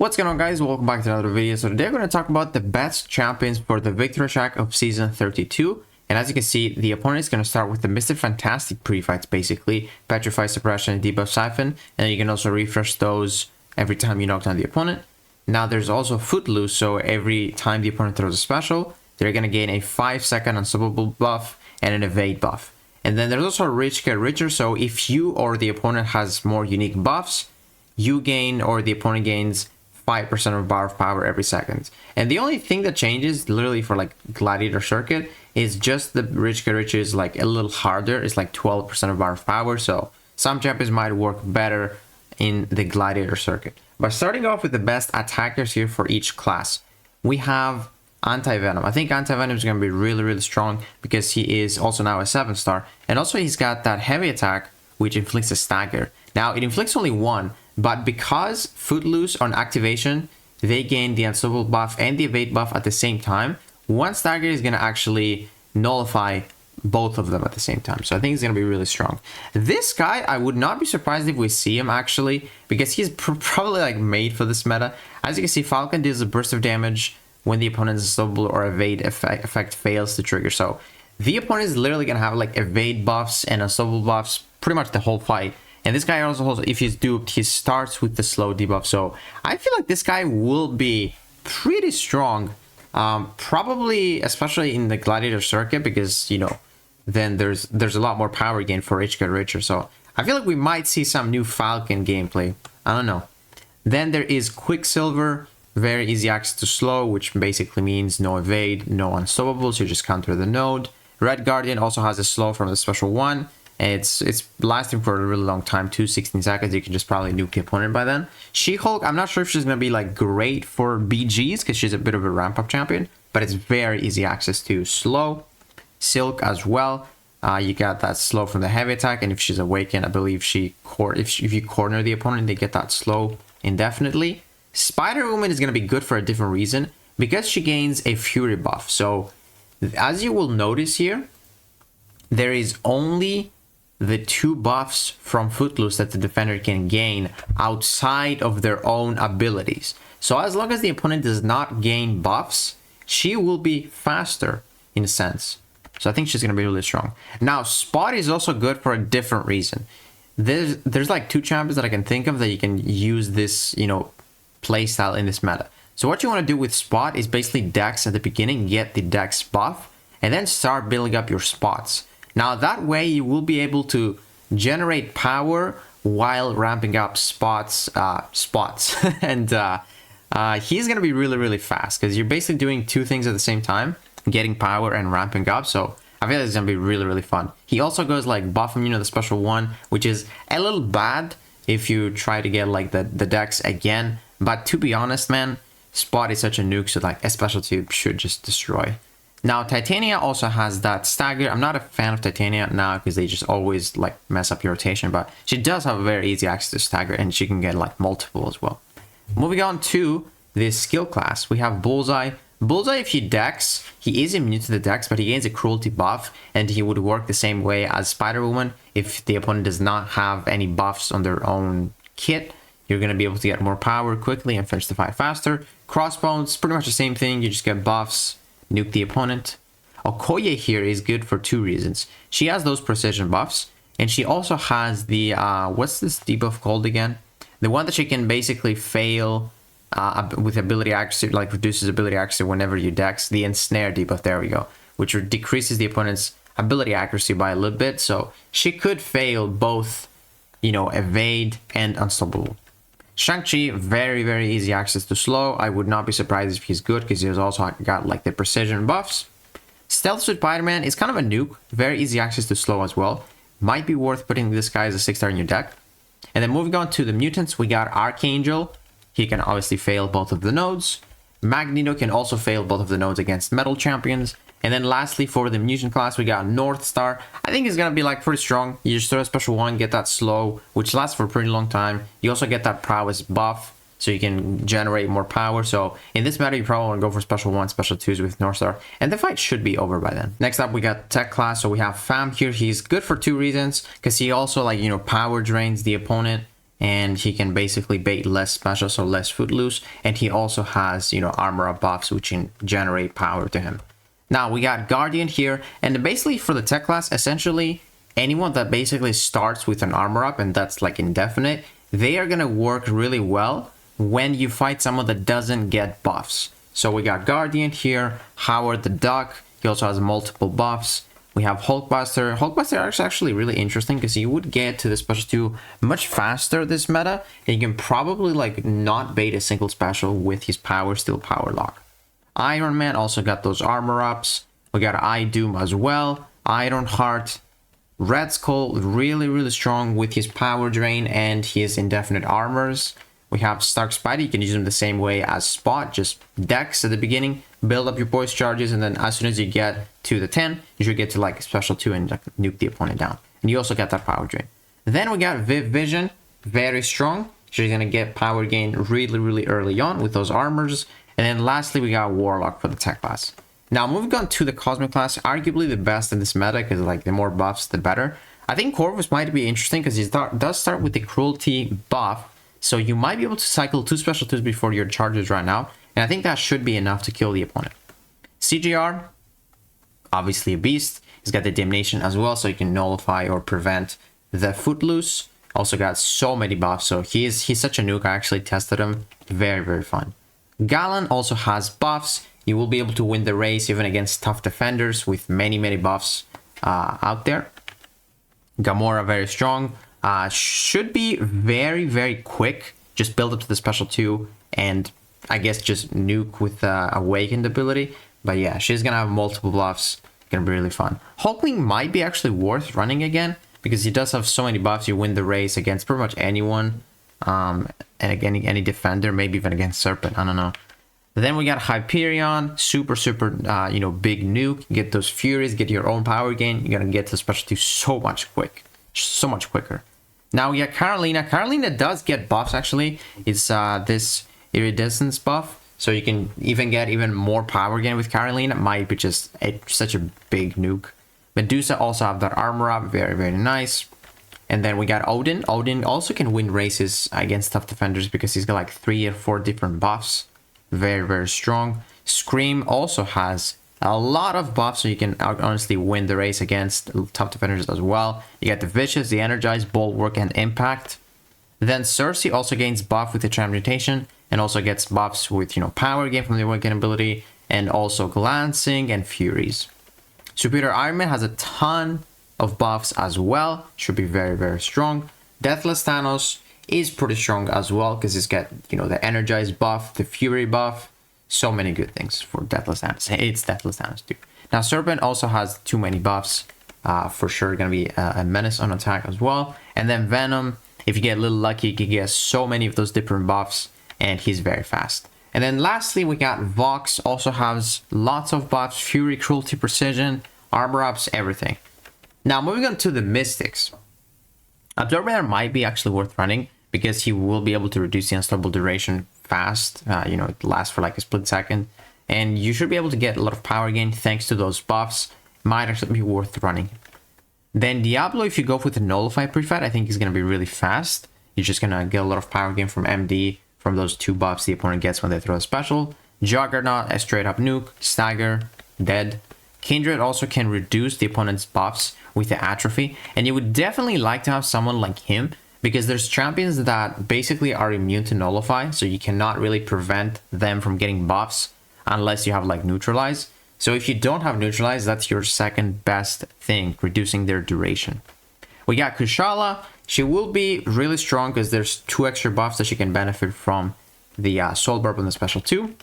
What's going on, guys? Welcome back to another video. So today we're going to talk about the best champions for the victory track of season 32. And as you can see, the opponent is going to start with the Mr. Fantastic pre-fights, basically Petrify, Suppression, and Debuff Siphon, and you can also refresh those every time you knock down the opponent. Now there's also Footloose, so every time the opponent throws a special, they're going to gain a 5-second unstoppable buff and an evade buff. And then there's also Rich Get Richer, so if you or the opponent has more unique buffs, you gain or the opponent gains 5% of bar of power every second. And the only thing that changes literally for like Gladiator Circuit is just the Rich Get Richer is like a little harder. It's like 12% of bar of power. So some champions might work better in the Gladiator Circuit. But starting off with the best attackers here for each class, we have Anti-Venom. I think Anti-Venom is going to be really strong because he is also now a 7-star. And also he's got that heavy attack, which inflicts a stagger. Now it inflicts only one, but because Footloose on activation, they gain the unstoppable buff and the evade buff at the same time, one stagger is going to actually nullify both of them at the same time. So I think it's going to be really strong. This guy, I would not be surprised if we see him actually, because he's probably like made for this meta. As you can see, Falcon deals a burst of damage when the opponent's unstoppable or evade effect fails to trigger. So the opponent is literally going to have like evade buffs and unstoppable buffs pretty much the whole fight. And this guy also holds, if he's duped, he starts with the slow debuff. So I feel like this guy will be pretty strong. Probably, especially in the Gladiator Circuit, because, you know, then there's a lot more power gain for Rich Get Richer. So I feel like we might see some new Falcon gameplay. I don't know. Then there is Quicksilver. Very easy access to slow, which basically means no evade, no unstoppable. So you just counter the node. Red Guardian also has a slow from the special one. It's lasting for a really long time, 16 seconds. You can just probably nuke the opponent by then. She-Hulk, I'm not sure if she's going to be like great for BGs because she's a bit of a ramp-up champion, but it's very easy access to slow. Silk as well. You got that slow from the heavy attack, and if she's awakened, I believe if you corner the opponent, they get that slow indefinitely. Spider-Woman is going to be good for a different reason because she gains a fury buff. So as you will notice here, there is only the 2 buffs from Footloose that the defender can gain outside of their own abilities. So as long as the opponent does not gain buffs, she will be faster in a sense. So I think she's going to be really strong. Now, Spot is also good for a different reason. There's like 2 champions that I can think of that you can use this, you know, playstyle in this meta. So what you want to do with Spot is basically Dex at the beginning, get the Dex buff, and then start building up your spots. Now that way you will be able to generate power while ramping up spots. And he's going to be really fast because you're basically doing 2 things at the same time, getting power and ramping up. So I feel like it's going to be really fun. He also goes like buff him, you know, the special one, which is a little bad if you try to get like the Dex again. But to be honest, man, Spot is such a nuke, so like a special tube should just destroy. Now, Titania also has that stagger. I'm not a fan of Titania now because they just always like mess up your rotation, but she does have a very easy access to stagger and she can get like multiple as well. Moving on to this skill class, we have Bullseye. Bullseye, if he Dex, he is immune to the Dex, but he gains a cruelty buff and he would work the same way as Spider-Woman. If the opponent does not have any buffs on their own kit, you're going to be able to get more power quickly and finish the fight faster. Crossbones, pretty much the same thing. You just get buffs, nuke the opponent. Okoye here is good for 2 reasons. She has those precision buffs, and she also has the, what's this debuff called again? The one that she can basically fail with ability accuracy, like reduces ability accuracy whenever you Dex. The Ensnare debuff, there we go, which decreases the opponent's ability accuracy by a little bit. So she could fail both, you know, evade and unstoppable. Shang-Chi, very easy access to slow. I would not be surprised if he's good because he's also got like the precision buffs. Stealth Suit Spider-Man is kind of a nuke. Very easy access to slow as well. Might be worth putting this guy as a 6-star in your deck. And then moving on to the mutants, we got Archangel. He can obviously fail both of the nodes. Magneto can also fail both of the nodes against metal champions. And then lastly, for the mutant class, we got North Star. I think he's going to be like pretty strong. You just throw a special one, get that slow, which lasts for a pretty long time. You also get that prowess buff, so you can generate more power. So in this meta, you probably want to go for special 1, special 2s with North Star. And the fight should be over by then. Next up, we got Tech class. So we have Fam here. He's good for 2 reasons. Because he also, like, you know, power drains the opponent. and he can basically bait less special, so less footloose. And he also has, you know, armor up buffs, which can generate power to him. Now we got Guardian here, and basically for the tech class, essentially anyone that basically starts with an armor up, and that's like indefinite, they are gonna work really well when you fight someone that doesn't get buffs. So we got Guardian here, Howard the Duck, he also has multiple buffs. We have Hulkbuster. Hulkbuster is actually really interesting because you would get to the special 2 much faster this meta, and you can probably like not bait a single special with his Power Steel Power Lock. Iron Man also got those armor ups. We got Eye Doom as well. Ironheart. Red Skull, really strong with his Power Drain and his indefinite armors. We have Stark Spidey. You can use him the same way as Spot, just Dex at the beginning, build up your poise charges, and then as soon as you get to the 10, you should get to like special 2 and like, nuke the opponent down. And you also get that power drain. Then we got Viv Vision, very strong. She's gonna get power gain really early on with those armors. And then lastly, we got Warlock for the tech class. Now moving on to the Cosmic class, arguably the best in this meta because like the more buffs, the better. I think Corvus might be interesting because he does start with the Cruelty buff. So you might be able to cycle 2 special 2s before your charges run out. And I think that should be enough to kill the opponent. CGR, obviously a beast. He's got the Damnation as well, so you can nullify or prevent the Footloose. Also got so many buffs, so he's such a nuke. I actually tested him. Very fun. Galen also has buffs. You will be able to win the race even against tough defenders with many buffs out there. Gamora, very strong. Should be very quick. Just build up to the special 2 and I guess just nuke with awakened ability. But yeah, she's gonna have multiple buffs. Gonna be really fun. Hulkling might be actually worth running again because he does have so many buffs. You win the race against pretty much anyone, and again any defender, maybe even against Serpent. I don't know. Then we got Hyperion, super you know, big nuke. Get those Furies, get your own power gain. You're gonna get to special 2 so much quicker. Now we got Carolina. Carolina does get buffs actually. It's this iridescence buff, so you can even get even more power gain with Carolina. Might be just such a big nuke. Medusa also have that armor up, very nice. And then we got Odin. Odin also can win races against tough defenders because he's got like 3 or 4 different buffs. Very strong. Scream also has a lot of buffs, so you can honestly win the race against tough defenders as well. You get the Vicious, the Energize, Bulwark, and Impact. Then Cersei also gains buff with the Transmutation, and also gets buffs with, you know, power gain from the Awaken ability, and also Glancing and Furies. Superior Iron Man has a ton of buffs as well. Should be very strong. Deathless Thanos is pretty strong as well because he's got, you know, the Energize buff, the Fury buff. So many good things for Deathless Thanos. It's Deathless Thanos too. Now Serpent also has too many buffs. For sure gonna be a menace on attack as well. And then Venom, if you get a little lucky, you can get so many of those different buffs, and he's very fast. And then lastly, we got Vox, also has lots of buffs, Fury, Cruelty, Precision, armor ups, everything. Now moving on to the Mystics. Absorber might be actually worth running because he will be able to reduce the unstoppable duration fast. You know, it lasts for like a split second, and you should be able to get a lot of power gain thanks to those buffs. Might actually be worth running. Then Diablo, if you go with the Nullify pre-fight, I think he's going to be really fast. You're just going to get a lot of power gain from MD, from those 2 buffs the opponent gets when they throw a special. Juggernaut, a straight up nuke. Stagger, dead. Kindred also can reduce the opponent's buffs with the Atrophy, and you would definitely like to have someone like him because there's champions that basically are immune to Nullify, so you cannot really prevent them from getting buffs unless you have like Neutralize. So if you don't have Neutralize, that's your second best thing, reducing their duration. We got Kushala. She will be really strong because there's 2 extra buffs that she can benefit from the Soul Burp and the Special 2.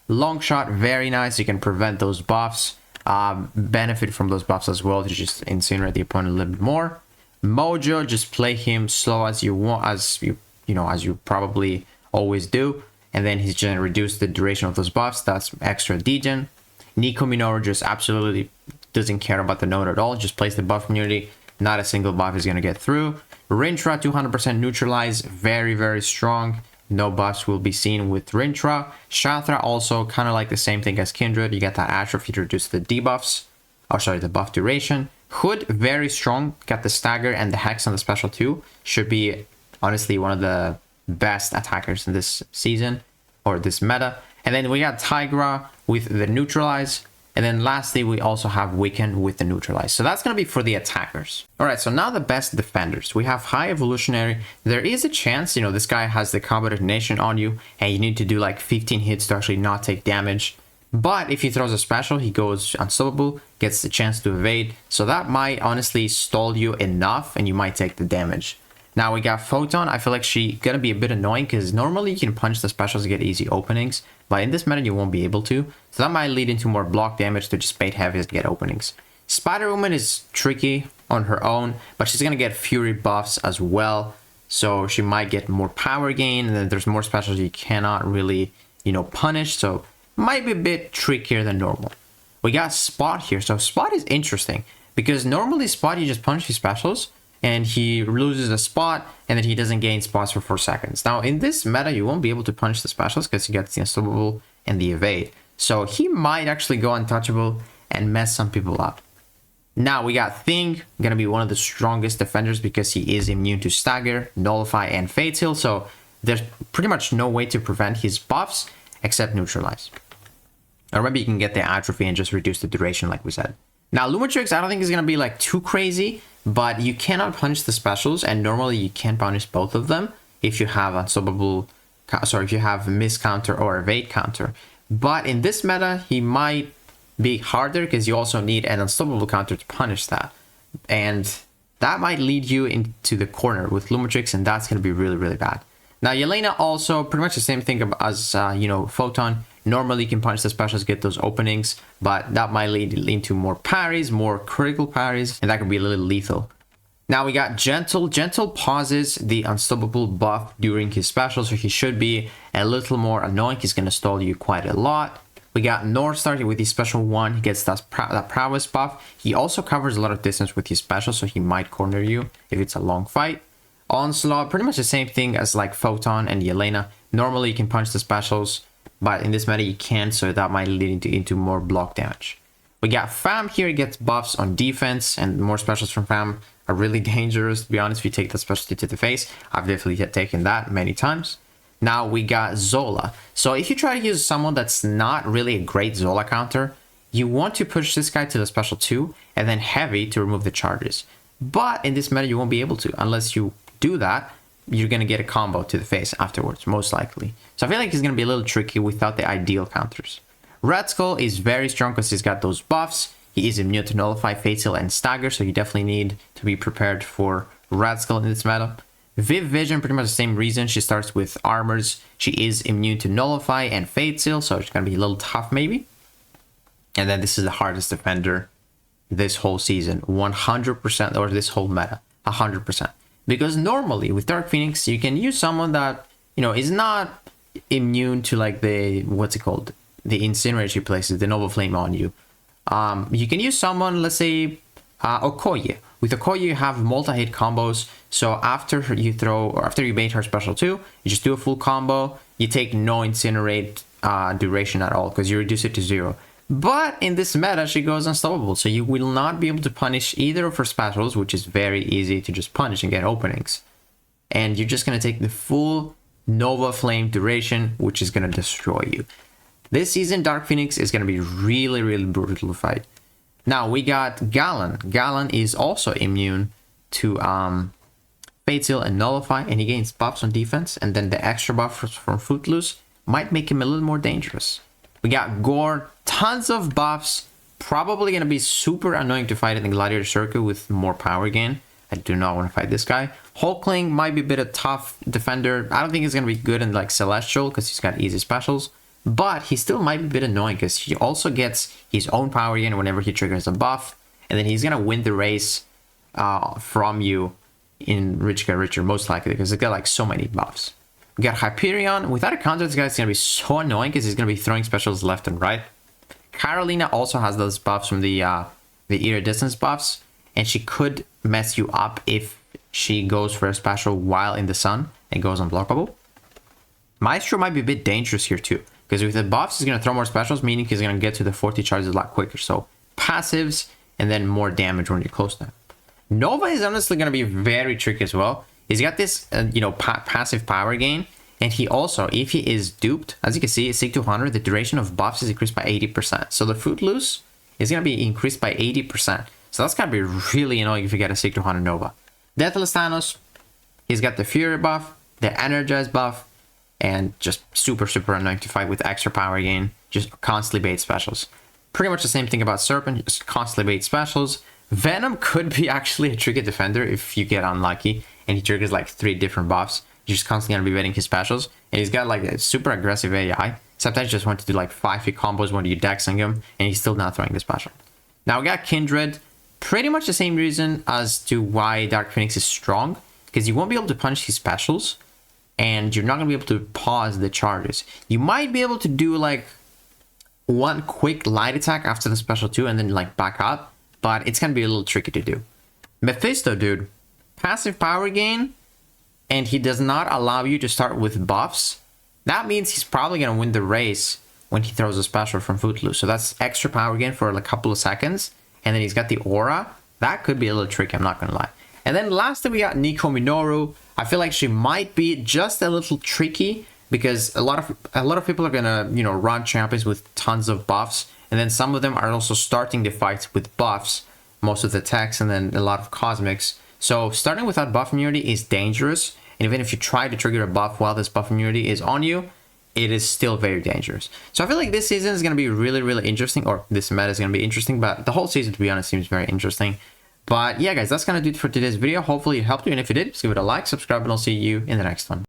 Long Shot, very nice. You can prevent those buffs, benefit from those buffs as well to just incinerate the opponent a little bit more. Mojo, just play him slow as you want, as you probably always do, and then he's gonna reduce the duration of those buffs. That's extra degen. Nico Minoru just absolutely doesn't care about the node at all, just plays the buff immunity. Not a single buff is gonna get through. Rintra, 200% neutralize, very strong. No buffs will be seen with Rintra. Shatra also kind of like the same thing as Kindred. You get that atrophy to reduce the debuffs. Oh, sorry, the buff duration. Hood, very strong. Got the stagger and the hex on the special 2. Should be honestly one of the best attackers in this season or this meta. And then we got Tigra with the neutralize. And then lastly, we also have Weaken with the neutralize. So that's going to be for the attackers. All right, so now the best defenders. We have High Evolutionary. There is a chance, you know, this guy has the combo detonation on you and you need to do like 15 hits to actually not take damage. But if he throws a special, he goes unstoppable, gets the chance to evade. So that might honestly stall you enough and you might take the damage. Now we got Photon. I feel like she's going to be a bit annoying because normally you can punch the specials to get easy openings. But in this meta, you won't be able to. So that might lead into more block damage to just bait heavies to get openings. Spider-Woman is tricky on her own, but she's going to get Fury buffs as well. So she might get more power gain, and then there's more specials you cannot really, you know, punish. So might be a bit trickier than normal. We got Spot here. So Spot is interesting because normally Spot, you just punch his specials and he loses a spot and then he doesn't gain spots for 4 seconds. Now in this meta, you won't be able to punish the specials because he gets the unstoppable and the evade. So he might actually go untouchable and mess some people up. Now we got Thing, gonna be one of the strongest defenders because he is immune to Stagger, Nullify, and Fate Heal. So there's pretty much no way to prevent his buffs except neutralize. Or maybe you can get the atrophy and just reduce the duration like we said. Now Lumatrix, I don't think is gonna be like too crazy, but you cannot punish the specials and normally you can punish both of them if you have unstoppable, sorry, if you have miss counter or evade counter. But in this meta, he might be harder because you also need an unstoppable counter to punish that. And that might lead you into the corner with Lumatrix, and that's going to be really, really bad. Now, Yelena also pretty much the same thing as, you know, Photon. Normally, you can punish the specials, get those openings, but that might lead into more parries, more critical parries, and that could be a little lethal. Now, we got Gentle. Gentle pauses the unstoppable buff during his special, so he should be a little more annoying. He's going to stall you quite a lot. We got Northstar with his special 1. He gets that prowess buff. He also covers a lot of distance with his special, so he might corner you if it's a long fight. Onslaught, pretty much the same thing as like Photon and Yelena. Normally, you can punch the specials, but in this meta, you can't, so that might lead into more block damage. We got Fam here. He gets buffs on defense, and more specials from Fam are really dangerous, to be honest, if you take that specialty to the face. I've definitely taken that many times. Now we got Zola. So if you try to use someone that's not really a great Zola counter, you want to push this guy to the special 2 and then heavy to remove the charges. But in this meta, you won't be able to. Unless you do that, you're going to get a combo to the face afterwards, most likely. So I feel like he's going to be a little tricky without the ideal counters. Red Skull is very strong because he's got those buffs. He is immune to Nullify, Fate Heal, and Stagger, so you definitely need to be prepared for Red Skull in this meta. Viv Vision, pretty much the same reason. She starts with armors. She is immune to Nullify and Fate Seal, so it's going to be a little tough maybe. And then this is the hardest defender this whole season, 100%, or this whole meta, 100%. Because normally with Dark Phoenix, you can use someone that, you know, is not immune to like the, what's it called? The Incinerate she places, the Nova Flame on you. You can use someone, let's say, Okoye. With Okoye, you have multi-hit combos. So after you throw, or after you bait her special 2, you just do a full combo. You take no Incinerate duration at all because you reduce it to 0. But in this meta, she goes unstoppable. So you will not be able to punish either of her specials, which is very easy to just punish and get openings. And you're just going to take the full Nova Flame duration, which is going to destroy you. This season, Dark Phoenix is going to be really, really brutal to fight. Now, we got Galen. Galen is also immune to Fate Seal and Nullify, and he gains buffs on defense, and then the extra buff from Footloose might make him a little more dangerous. We got Gore, tons of buffs, probably going to be super annoying to fight in the Gladiator Circuit with more power gain. I do not want to fight this guy. Hulkling might be a bit of a tough defender. I don't think he's going to be good in like Celestial because he's got easy specials. But he still might be a bit annoying because he also gets his own power gain whenever he triggers a buff. And then he's going to win the race from you in Rich Get Richer, most likely, because he's got like so many buffs. We got Hyperion. Without a counter, this guy's going to be so annoying because he's going to be throwing specials left and right. Carolina also has those buffs from the iridescence buffs. And she could mess you up if she goes for a special while in the sun and goes unblockable. Maestro might be a bit dangerous here too. Because with the buffs, he's going to throw more specials, meaning he's going to get to the 40 charges a lot quicker. So passives and then more damage when you're close to him. Nova is honestly going to be very tricky as well. He's got this, you know, passive power gain. And he also, if he is duped, as you can see, Sig 200, the duration of buffs is increased by 80%. So the Footloose is going to be increased by 80%. So that's going to be really annoying if you get a Sig 200 Nova. Deathless Thanos, he's got the Fury buff, the Energize buff, and just super, super annoying to fight with extra power gain. Just constantly bait specials. Pretty much the same thing about Serpent, just constantly bait specials. Venom could be actually a tricky defender if you get unlucky and he triggers like 3 different buffs. You're just constantly gonna be waiting his specials, and he's got like a super aggressive AI. Sometimes you just want to do like 5-hit combos when you dexing him, and he's still not throwing the special. Now we got Kindred, pretty much the same reason as to why Dark Phoenix is strong, because you won't be able to punish his specials, and you're not gonna be able to pause the charges. You might be able to do like one quick light attack after the special 2 and then like back up, but it's gonna be a little tricky to do. Mephisto, dude, passive power gain, and he does not allow you to start with buffs. That means he's probably going to win the race when he throws a special from Footloose. So that's extra power gain for like a couple of seconds. And then he's got the aura. That could be a little tricky, I'm not going to lie. And then lastly, we got Nico Minoru. I feel like she might be just a little tricky because a lot of people are going to, you know, run champions with tons of buffs. And then some of them are also starting the fights with buffs, most of the techs, and then a lot of cosmics. So starting without buff immunity is dangerous, and even if you try to trigger a buff while this buff immunity is on you, it is still very dangerous. So I feel like this season is going to be really, really interesting, or this meta is going to be interesting, but the whole season, to be honest, seems very interesting. But yeah, guys, that's going to do it for today's video. Hopefully it helped you, and if it did, just give it a like, subscribe, and I'll see you in the next one.